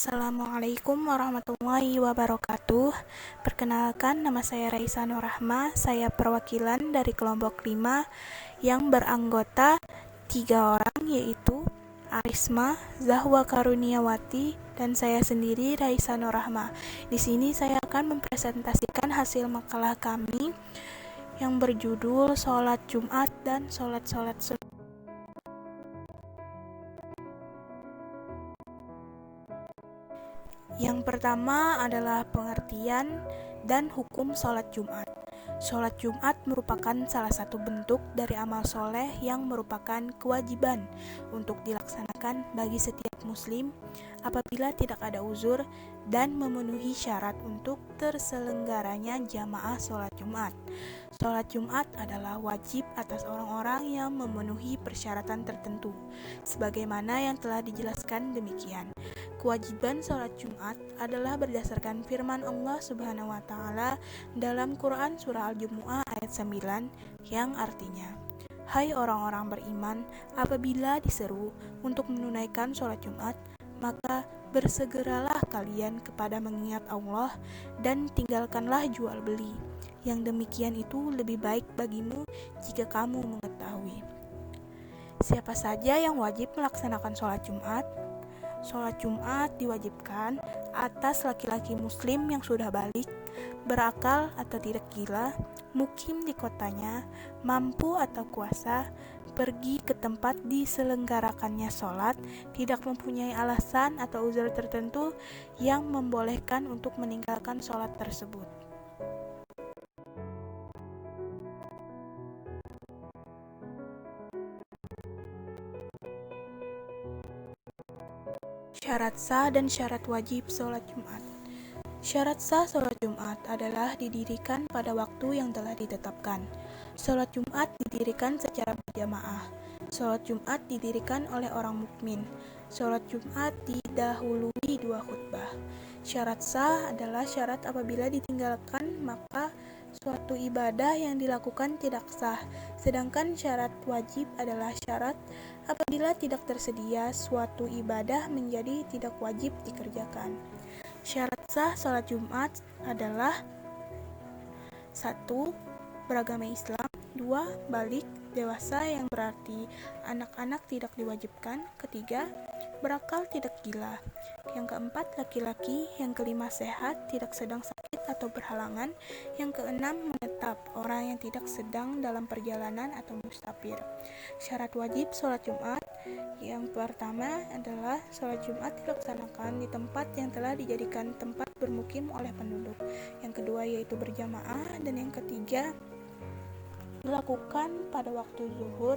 Assalamualaikum warahmatullahi wabarakatuh. Perkenalkan, nama saya Raisa Nurrahma. Saya perwakilan dari kelompok 5 yang beranggota 3 orang, yaitu Arisma, Zahwa Karuniawati, dan saya sendiri Raisa Nurrahma. Di sini saya akan mempresentasikan hasil makalah kami yang berjudul Sholat Jumat dan Sholat-Sholat Sunnah. Yang pertama adalah pengertian dan hukum sholat Jumat. Sholat Jumat merupakan salah satu bentuk dari amal soleh yang merupakan kewajiban untuk dilaksanakan bagi setiap muslim apabila tidak ada uzur dan memenuhi syarat untuk terselenggaranya jamaah sholat Jumat. Sholat Jumat adalah wajib atas orang-orang yang memenuhi persyaratan tertentu, sebagaimana yang telah dijelaskan demikian. Kewajiban sholat Jumat adalah berdasarkan firman Allah Subhanahu wa Ta'ala dalam Quran Surah Al-Jumu'ah ayat 9 yang artinya, "Hai orang-orang beriman, apabila diseru untuk menunaikan sholat Jumat, maka bersegeralah kalian kepada mengingat Allah dan tinggalkanlah jual beli. Yang demikian itu lebih baik bagimu jika kamu mengetahui." Siapa saja yang wajib melaksanakan sholat Jumat? Sholat Jumat diwajibkan atas laki-laki muslim yang sudah balik, berakal atau tidak gila, mukim di kotanya, mampu atau kuasa, pergi ke tempat diselenggarakannya sholat, tidak mempunyai alasan atau uzur tertentu yang membolehkan untuk meninggalkan sholat tersebut. Syarat sah dan syarat wajib sholat Jumat. Syarat sah sholat Jumat adalah didirikan pada waktu yang telah ditetapkan. Sholat Jumat didirikan secara berjamaah. Sholat Jumat didirikan oleh orang mukmin. Sholat Jumat didahului 2 khutbah. Syarat sah adalah syarat apabila ditinggalkan maka suatu ibadah yang dilakukan tidak sah. Sedangkan syarat wajib adalah syarat apabila tidak tersedia suatu ibadah menjadi tidak wajib dikerjakan. Syarat sah sholat Jumat adalah 1. Beragama Islam. 2. Balik, dewasa yang berarti anak-anak tidak diwajibkan. Ketiga, berakal tidak gila. Yang keempat, laki-laki. Yang kelima, sehat, tidak sedang sakit atau berhalangan. Yang keenam, menetap, orang yang tidak sedang dalam perjalanan atau musafir. Syarat wajib sholat Jumat. Yang pertama adalah sholat Jumat dilaksanakan di tempat yang telah dijadikan tempat bermukim oleh penduduk. Yang kedua yaitu berjamaah, dan yang ketiga dilakukan pada waktu zuhur.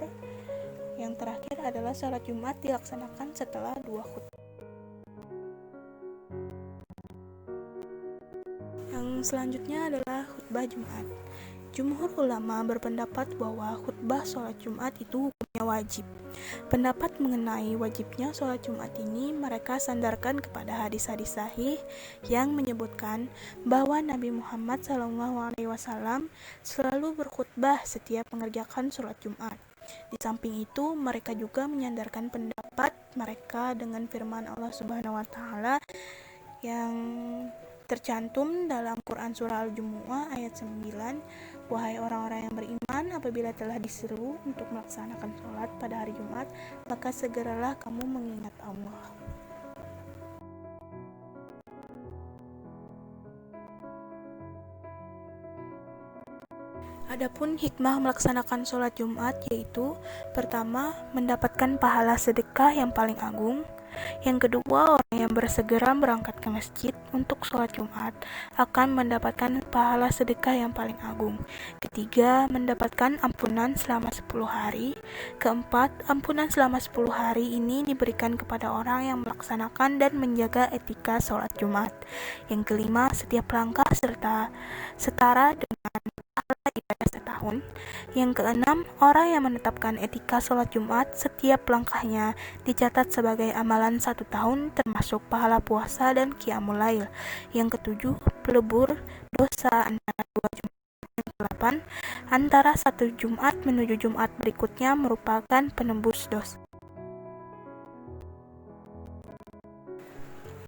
Yang terakhir adalah sholat Jumat dilaksanakan setelah 2 khutbah. Yang selanjutnya adalah khutbah Jumat. Jumhur ulama berpendapat bahwa khutbah sholat Jumat itu hukumnya wajib. Pendapat mengenai wajibnya sholat Jumat ini mereka sandarkan kepada hadis-hadis sahih yang menyebutkan bahwa Nabi Muhammad SAW selalu berkhutbah setiap mengerjakan sholat Jumat. Di samping itu, mereka juga menyandarkan pendapat mereka dengan firman Allah Subhanahu wa Ta'ala yang tercantum dalam Quran Surah Al-Jumu'ah ayat 9, "Wahai orang-orang yang beriman, apabila telah diseru untuk melaksanakan sholat pada hari Jumat, maka segeralah kamu mengingat Allah." Adapun hikmah melaksanakan sholat Jumat yaitu, pertama, mendapatkan pahala sedekah yang paling agung. Yang kedua, orang yang bersegera berangkat ke masjid untuk sholat Jumat akan mendapatkan pahala sedekah yang paling agung. Ketiga, mendapatkan ampunan selama 10 hari. Keempat, ampunan selama 10 hari ini diberikan kepada orang yang melaksanakan dan menjaga etika sholat Jumat. Yang kelima, setiap langkah serta setara dengan pahala ibadah setahun. Yang keenam, orang yang menetapkan etika sholat Jumat, setiap langkahnya dicatat sebagai amalan 1 tahun termasuk pahala puasa dan qiyamul lail. Yang ketujuh, pelebur dosa antara 2 Jumat. Yang ke-8, antara 1 Jumat menuju Jumat berikutnya merupakan penembus dosa.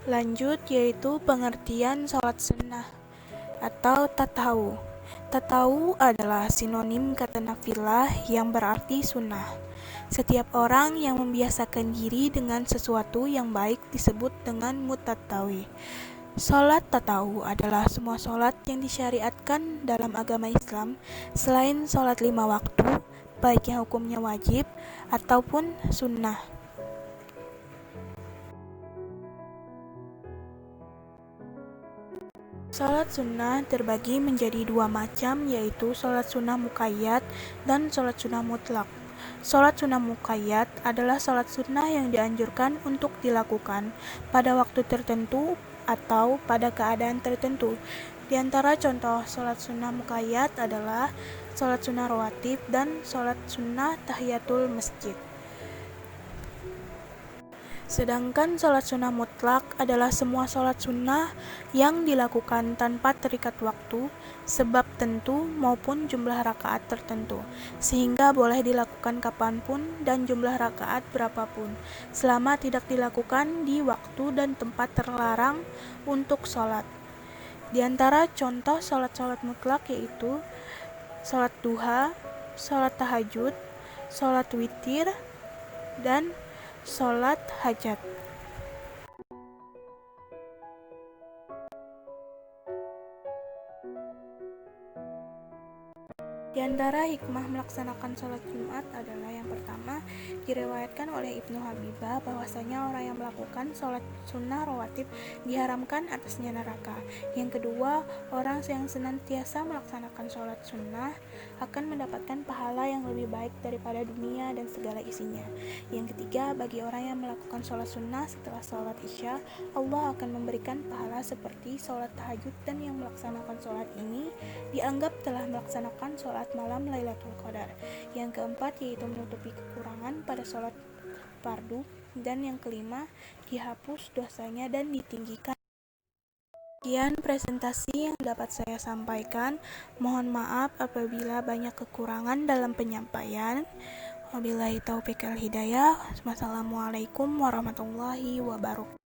Lanjut yaitu pengertian sholat sunnah atau tatawu. Tatawu adalah sinonim kata nafilah yang berarti sunnah. Setiap orang yang membiasakan diri dengan sesuatu yang baik disebut dengan mutatawwi. Sholat tatawu adalah semua sholat yang disyariatkan dalam agama Islam selain sholat 5 waktu, baik yang hukumnya wajib ataupun sunnah. Sholat sunnah terbagi menjadi 2 macam, yaitu sholat sunnah muqayyad dan sholat sunnah mutlak. Sholat sunnah muqayyad adalah sholat sunnah yang dianjurkan untuk dilakukan pada waktu tertentu atau pada keadaan tertentu. Di antara contoh sholat sunnah muqayyad adalah sholat sunnah rawatib dan sholat sunnah tahiyatul masjid. Sedangkan sholat sunnah mutlak adalah semua sholat sunnah yang dilakukan tanpa terikat waktu, sebab tentu maupun jumlah rakaat tertentu, sehingga boleh dilakukan kapanpun dan jumlah rakaat berapapun, selama tidak dilakukan di waktu dan tempat terlarang untuk sholat. Di antara contoh sholat-sholat mutlak yaitu sholat duha, sholat tahajud, sholat witir, dan sholat hajat. Di antara hikmah melaksanakan sholat Jumat adalah yang pertama, diriwayatkan oleh Ibnu Habibah bahwasanya orang yang melakukan sholat sunnah rawatib diharamkan atasnya neraka. Yang kedua, orang yang senantiasa melaksanakan sholat sunnah akan mendapatkan pahala yang lebih baik daripada dunia dan segala isinya. Yang ketiga, bagi orang yang melakukan sholat sunnah setelah sholat isya, Allah akan memberikan pahala seperti sholat tahajud, dan yang melaksanakan sholat ini dianggap telah melaksanakan sholat malam Lailatul Qadar. Yang keempat yaitu menutupi kekurangan pada sholat fardu, dan yang kelima dihapus dosanya dan ditinggikan. Sekian presentasi yang dapat saya sampaikan. Mohon maaf apabila banyak kekurangan dalam penyampaian. Wabillahi taufiq wal hidayah. Wassalamualaikum warahmatullahi wabarakatuh.